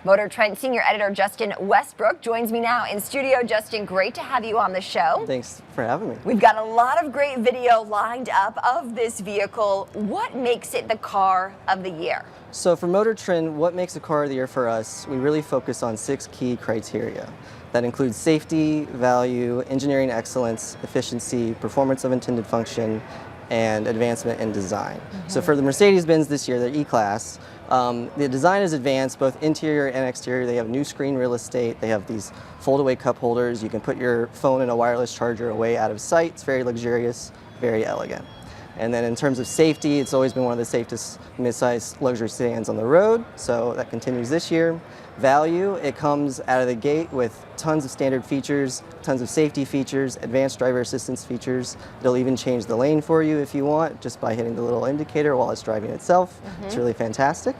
MotorTrend Senior Editor Justin Westbrook joins me now in studio. Justin, great to have you on the show. Thanks for having me. We've got a lot of great video lined up of this vehicle. What makes it the car of the year? So for MotorTrend, what makes a car of the year for us, we really focus on 6 key criteria. That includes safety, value, engineering excellence, efficiency, performance of intended function, and advancement in design. So for the Mercedes-Benz this year, their E-Class, the design is advanced, both interior and exterior. They have new screen real estate. They have these fold-away cup holders. You can put your phone and a wireless charger away out of sight. It's very luxurious, very elegant. And then in terms of safety, it's always been one of the safest mid-size luxury sedans on the road, so that continues this year. Value, it comes out of the gate with tons of standard features, tons of safety features, advanced driver assistance features. It'll even change the lane for you if you want, just by hitting the little indicator while it's driving itself. It's really fantastic.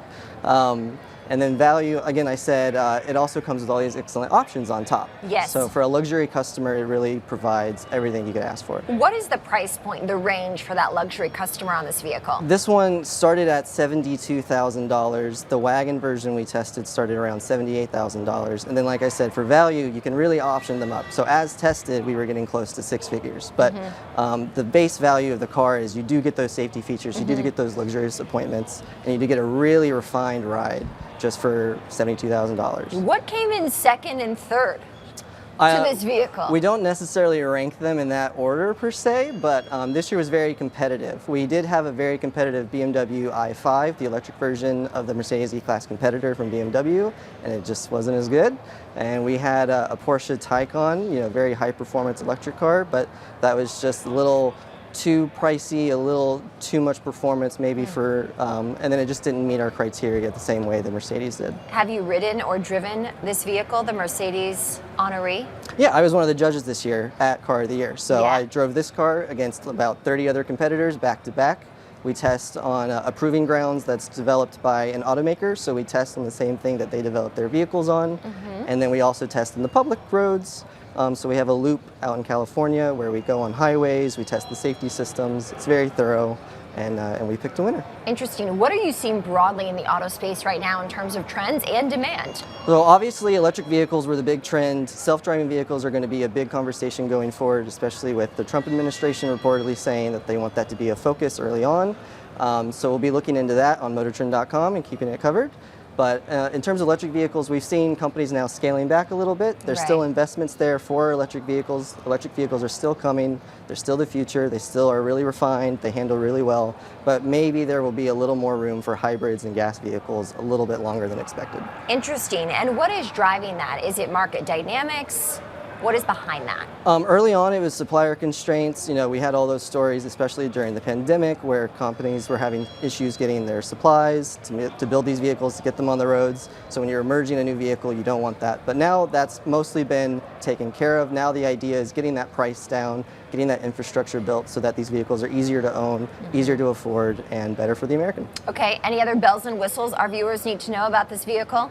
And then value, again, I said, it also comes with all these excellent options on top. Yes. So for a luxury customer, it really provides everything you could ask for. What is the price point, the range for that luxury customer on this vehicle? This one started at $72,000. The wagon version we tested started around $78,000. And then, like I said, for value, you can really option them up. So as tested, we were getting close to 6 figures. But the base value of the car is you do get those safety features, you do get those luxurious appointments, and you do get a really refined ride just for $72,000. What came in second and third to this vehicle? We don't necessarily rank them in that order per se, but this year was very competitive. We did have a very competitive BMW i5, the electric version of the Mercedes E-Class competitor from BMW, and it just wasn't as good. And we had a Porsche Taycan, you know, very high performance electric car, but that was just a little too pricey, a little too much performance maybe for, and then it just didn't meet our criteria the same way the Mercedes did. Have you ridden or driven this vehicle, the Mercedes honoree? Yeah, I was one of the judges this year at Car of the Year. So Yeah. I drove this car against about 30 other competitors back to back. We test on a proving grounds that's developed by an automaker, so we test on the same thing that they develop their vehicles on. And then we also test in the public roads. So we have a loop out in California where we go on highways, we test the safety systems. It's very thorough, and we picked a winner. Interesting. What are you seeing broadly in the auto space right now in terms of trends and demand? So obviously electric vehicles were the big trend. Self-driving vehicles are going to be a big conversation going forward, especially with the Trump administration reportedly saying that they want that to be a focus early on. So we'll be looking into that on MotorTrend.com and keeping it covered. But in terms of electric vehicles, we've seen companies now scaling back a little bit. There's still investments there for electric vehicles. Electric vehicles are still coming. They're still the future. They still are really refined. They handle really well. But maybe there will be a little more room for hybrids and gas vehicles a little bit longer than expected. Interesting. And what is driving that? Is it market dynamics? What is behind that? Early on, it was supplier constraints. You know, we had all those stories, especially during the pandemic, where companies were having issues getting their supplies to build these vehicles, to get them on the roads. So when you're emerging a new vehicle, you don't want that. But now that's mostly been taken care of. Now the idea is getting that price down, getting that infrastructure built so that these vehicles are easier to own, easier to afford, and better for the American. Okay, any other bells and whistles our viewers need to know about this vehicle?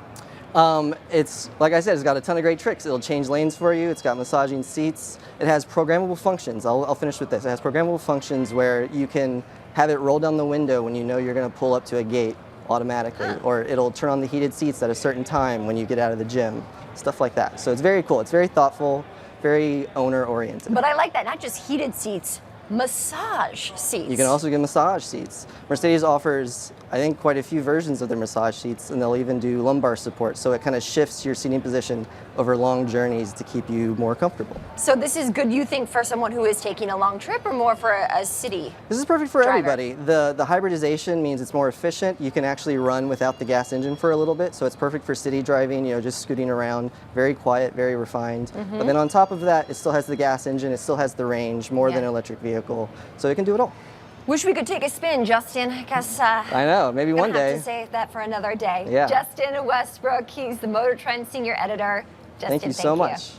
It's, like I said, it's got a ton of great tricks. It'll change lanes for you. It's got massaging seats. It has programmable functions. I'll finish with this. It has programmable functions where you can have it roll down the window when you know you're going to pull up to a gate automatically, or it'll turn on the heated seats at a certain time when you get out of the gym, stuff like that. So it's very cool. It's very thoughtful, very owner-oriented. But I like that, not just heated seats, massage seats. You can also get massage seats. Mercedes offers, I think, quite a few versions of their massage seats, and they'll even do lumbar support, so it kind of shifts your seating position over long journeys to keep you more comfortable. So this is good, you think, for someone who is taking a long trip or more for a city? This is perfect for driver? everybody. The hybridization means it's more efficient. You can actually run without the gas engine for a little bit, so it's perfect for city driving, you know, just scooting around. Very quiet, very refined. But then on top of that, it still has the gas engine, it still has the range, more than an electric vehicle, so it can do it all. Wish we could take a spin, Justin. I guess I know, maybe one day. have to save that for another day. Yeah. Justin Westbrook, he's the MotorTrend Senior Editor. Justin, Thank you so much.